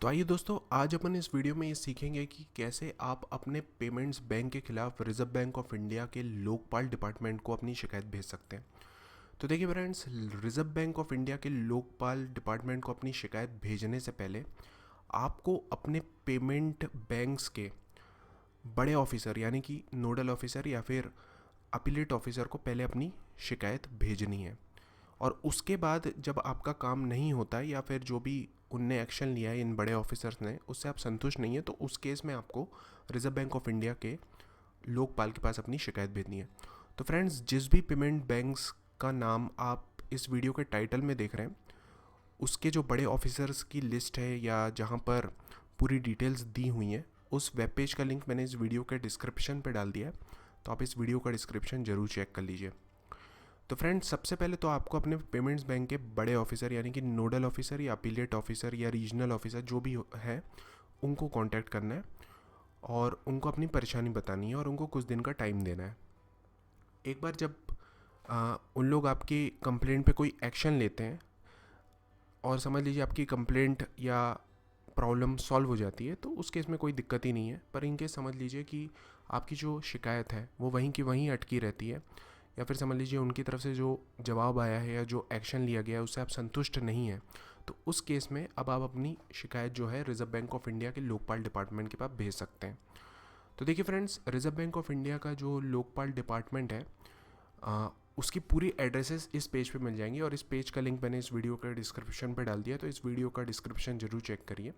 तो आइए दोस्तों, आज अपन इस वीडियो में ये सीखेंगे कि कैसे आप अपने पेमेंट्स बैंक के खिलाफ रिजर्व बैंक ऑफ इंडिया के लोकपाल डिपार्टमेंट को अपनी शिकायत भेज सकते हैं। तो देखिए friends, reserve bank of India के लोकपाल डिपार्टमेंट को अपनी शिकायत भेजने से पहले आपको अपने पेमेंट बैंक्स के बड़े ऑफिसर यानी कि नोडल ऑफिसर या फिर अपीलेट ऑफिसर को पहले अपनी शिकायत भेजनी है। और उसके बाद जब आपका काम नहीं होता है या फिर जो भी उनने एक्शन लिया है इन बड़े ऑफिसर्स ने, उससे आप संतुष्ट नहीं है, तो उस केस में आपको रिजर्व बैंक ऑफ इंडिया के लोकपाल के पास अपनी शिकायत भेजनी है। तो फ्रेंड्स, जिस भी पेमेंट बैंक्स का नाम आप इस वीडियो के टाइटल में देख रहे हैं, उसके जो बड़े ऑफिसर्स की लिस्ट है या जहाँ पर पूरी डिटेल्स दी हुई हैं, उस वेब पेज का लिंक मैंने इस वीडियो के डिस्क्रिप्शन पे डाल दिया है। तो आप इस वीडियो का डिस्क्रिप्शन ज़रूर चेक कर लीजिए। तो फ्रेंड्स, सबसे पहले तो आपको अपने पेमेंट्स बैंक के बड़े ऑफिसर यानी कि नोडल ऑफिसर या अपीलेट ऑफिसर या रीजनल ऑफिसर जो भी है, उनको कांटेक्ट करना है और उनको अपनी परेशानी बतानी है और उनको कुछ दिन का टाइम देना है। एक बार जब उन लोग आपकी कंप्लेंट पे कोई एक्शन लेते हैं और समझ लीजिए आपकी कंप्लेंट या प्रॉब्लम सॉल्व हो जाती है, तो उस केस में कोई दिक्कत ही नहीं है। पर इनके समझ लीजिए कि आपकी जो शिकायत है वो वहीं की वहीं अटकी रहती है, या फिर समझ लीजिए उनकी तरफ से जो जवाब आया है या जो एक्शन लिया गया है उससे आप संतुष्ट नहीं हैं, तो उस केस में अब आप अपनी शिकायत जो है रिजर्व बैंक ऑफ इंडिया के लोकपाल डिपार्टमेंट के पास भेज सकते हैं। तो देखिए friends, reserve bank of India का जो लोकपाल डिपार्टमेंट है, उसकी पूरी एड्रेसेस इस पेज पे मिल जाएंगी और इस पेज का लिंक मैंने इस वीडियो के डिस्क्रिप्शन पे डाल दिया, तो इस वीडियो का डिस्क्रिप्शन जरूर चेक करिए।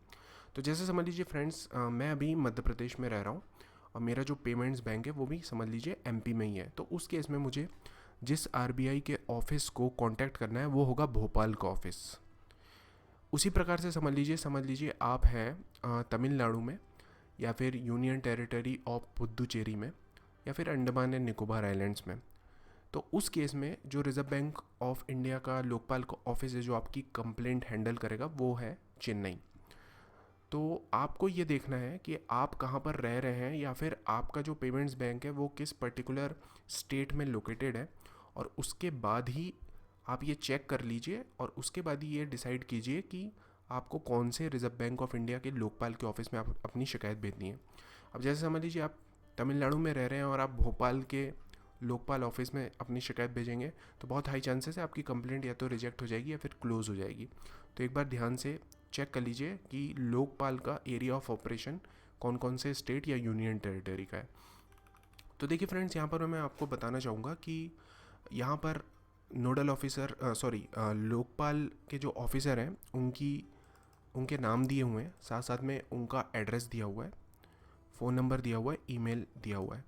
तो जैसे समझ लीजिए फ्रेंड्स, मैं अभी मध्य प्रदेश में रह रहा हूँ और मेरा जो पेमेंट्स बैंक है वो भी समझ लीजिए एमपी में ही है। तो उस केस में मुझे जिस आरबीआई के ऑफिस को कांटेक्ट करना है वो होगा भोपाल का ऑफिस। उसी प्रकार से समझ लीजिए आप हैं तमिलनाडु में या फिर यूनियन टेरिटरी ऑफ पुदुचेरी में या फिर अंडमान एंड निकोबार आइलैंड्स में। तो उस केस में जो रिजर्व बैंक ऑफ इंडिया का लोकपाल का ऑफिस है जो आपकी कंप्लेंट हैंडल करेगा वो है चेन्नई। तो आपको ये देखना है कि आप कहाँ पर रह रहे हैं या फिर आपका जो पेमेंट्स बैंक है वो किस पर्टिकुलर स्टेट में लोकेटेड है, और उसके बाद ही आप ये चेक कर लीजिए और उसके बाद ही ये डिसाइड कीजिए कि आपको कौन से रिजर्व बैंक ऑफ इंडिया के लोकपाल के ऑफिस में आप अपनी शिकायत भेजनी है। अब जैसे समझ लीजिए आप तमिलनाडु में रह रहे हैं और आप भोपाल के लोकपाल ऑफिस में अपनी शिकायत भेजेंगे, तो बहुत हाई चांसेस है आपकी कंप्लेंट या तो रिजेक्ट हो जाएगी या फिर क्लोज हो जाएगी। तो एक बार ध्यान से चेक कर लीजिए कि लोकपाल का एरिया ऑफ ऑपरेशन कौन कौन से स्टेट या यूनियन टेरिटरी का है। तो देखिए फ्रेंड्स, यहाँ पर मैं आपको बताना चाहूँगा कि यहाँ पर नोडल ऑफिसर लोकपाल के जो ऑफिसर हैं उनके नाम दिए हुए हैं, साथ साथ में उनका एड्रेस दिया हुआ है, फ़ोन नंबर दिया हुआ है, ईमेल दिया हुआ है।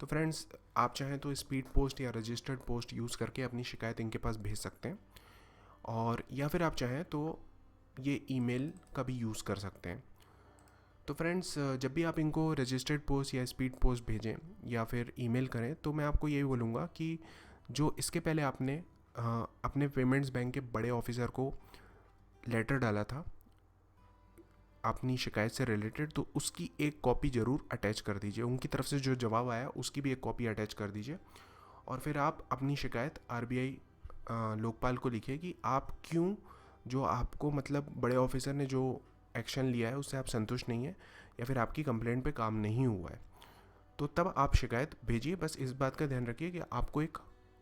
तो फ्रेंड्स, आप चाहें तो स्पीड पोस्ट या रजिस्टर्ड पोस्ट यूज़ करके अपनी शिकायत इनके पास भेज सकते हैं, और या फिर आप चाहें तो ये ईमेल का भी यूज़ कर सकते हैं। तो फ्रेंड्स, जब भी आप इनको रजिस्टर्ड पोस्ट या स्पीड पोस्ट भेजें या फिर ईमेल करें, तो मैं आपको यही बोलूँगा कि जो इसके पहले आपने अपने पेमेंट्स बैंक के बड़े ऑफिसर को लेटर डाला था अपनी शिकायत से रिलेटेड, तो उसकी एक कॉपी ज़रूर अटैच कर दीजिए। उनकी तरफ से जो जवाब आया उसकी भी एक कॉपी अटैच कर दीजिए, और फिर आप अपनी शिकायत आरबीआई लोकपाल को लिखिए कि आप क्यों, जो आपको मतलब बड़े ऑफिसर ने जो एक्शन लिया है उससे आप संतुष्ट नहीं है या फिर आपकी कंप्लेंट पे काम नहीं हुआ है। तो तब आप शिकायत भेजिए। बस इस बात का ध्यान रखिए कि आपको एक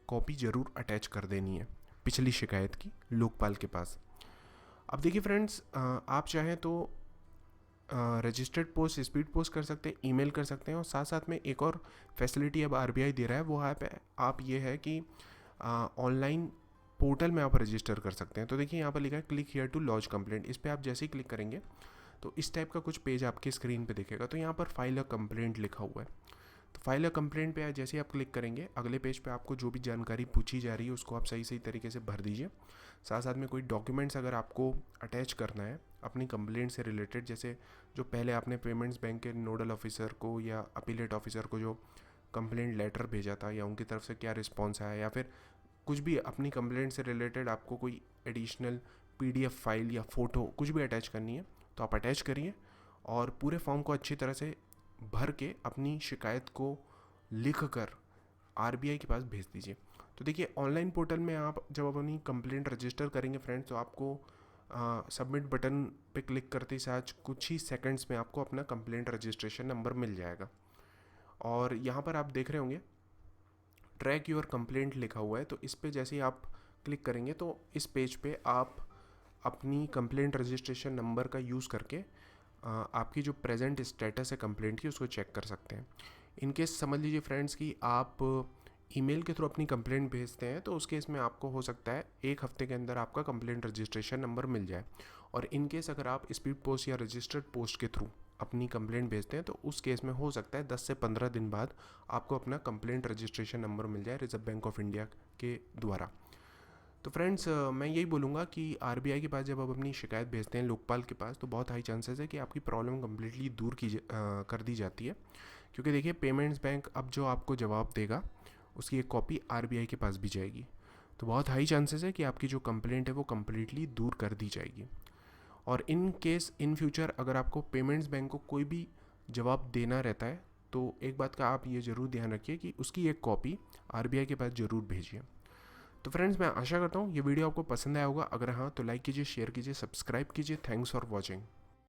कॉपी ज़रूर अटैच कर देनी है पिछली शिकायत की लोकपाल के पास। अब देखिए फ्रेंड्स, आप चाहें तो रजिस्टर्ड पोस्ट, स्पीड पोस्ट कर सकते हैं, ईमेल कर सकते हैं, और साथ साथ में एक और फैसिलिटी अब आरबीआई दे रहा है, वो आप ये है कि ऑनलाइन पोर्टल में आप रजिस्टर कर सकते हैं। तो देखिए यहाँ पर लिखा है click here to launch complaint. इस पर आप जैसे ही क्लिक करेंगे तो इस टाइप का कुछ पेज आपकी स्क्रीन पे दिखेगा। तो यहाँ पर फाइल अ कंप्लेंट लिखा हुआ है। तो फाइल अ कंप्लेंट पे जैसे ही आप क्लिक करेंगे, अगले पेज पे आपको जो भी जानकारी पूछी जा रही है उसको आप सही सही तरीके से भर दीजिए। साथ साथ में कोई डॉक्यूमेंट्स अगर आपको अटैच करना है अपनी कंप्लेंट से रिलेटेड, जैसे जो पहले आपने पेमेंट्स बैंक के नोडल ऑफिसर को या अपीलेट ऑफिसर को जो कंप्लेंट लेटर भेजा था या उनकी तरफ से क्या रिस्पॉन्स आया, या फिर कुछ भी अपनी कंप्लेंट से रिलेटेड आपको कोई एडिशनल पीडीएफ फाइल या फ़ोटो कुछ भी अटैच करनी है, तो आप अटैच करिए और पूरे फॉर्म को अच्छी तरह से भर के अपनी शिकायत को लिख कर आरबीआई के पास भेज दीजिए। तो देखिए ऑनलाइन पोर्टल में आप जब अपनी कंप्लेंट रजिस्टर करेंगे फ्रेंड्स, तो आपको सबमिट बटन पे क्लिक करते ही साथ कुछ ही सेकंड्स में आपको अपना कंप्लेंट रजिस्ट्रेशन नंबर मिल जाएगा। और यहाँ पर आप देख रहे होंगे ट्रैक योर कंप्लेंट लिखा हुआ है, तो इस पे जैसे ही आप क्लिक करेंगे तो इस पेज पे आप अपनी कंप्लेंट रजिस्ट्रेशन नंबर का यूज़ करके आपकी जो प्रेजेंट स्टेटस है कंप्लेंट की उसको चेक कर सकते हैं। इन केस समझ लीजिए फ्रेंड्स कि आप ईमेल के थ्रू अपनी कंप्लेंट भेजते हैं, तो उस केस में आपको हो सकता है 1 हफ्ते के अंदर आपका कंप्लेंट रजिस्ट्रेशन नंबर मिल जाए। और इन केस अगर आप स्पीड पोस्ट या रजिस्टर्ड पोस्ट के थ्रू अपनी कंप्लेंट भेजते हैं, तो उस केस में हो सकता है 10 से 15 दिन बाद आपको अपना कंप्लेंट रजिस्ट्रेशन नंबर मिल जाए रिजर्व बैंक ऑफ इंडिया के द्वारा। तो फ्रेंड्स मैं यही बोलूँगा कि आरबीआई के पास जब आप अपनी शिकायत भेजते हैं लोकपाल के पास, तो बहुत हाई चांसेस है कि आपकी प्रॉब्लम कम्प्लीटली दूर कर दी जाती है। क्योंकि देखिए पेमेंट्स बैंक अब जो आपको जवाब देगा उसकी एक कॉपी आरबीआई के पास भी जाएगी, तो बहुत हाई चांसेस है कि आपकी जो कंप्लेंट है वो कम्प्लीटली दूर कर दी जाएगी। और इन केस इन फ्यूचर अगर आपको पेमेंट्स बैंक को कोई भी जवाब देना रहता है, तो एक बात का आप ये ज़रूर ध्यान रखिए कि उसकी एक कॉपी आरबीआई के पास ज़रूर भेजिए। तो फ्रेंड्स मैं आशा करता हूँ ये वीडियो आपको पसंद आया होगा। अगर हाँ तो लाइक कीजिए, शेयर कीजिए, सब्सक्राइब कीजिए। Thanks for watching.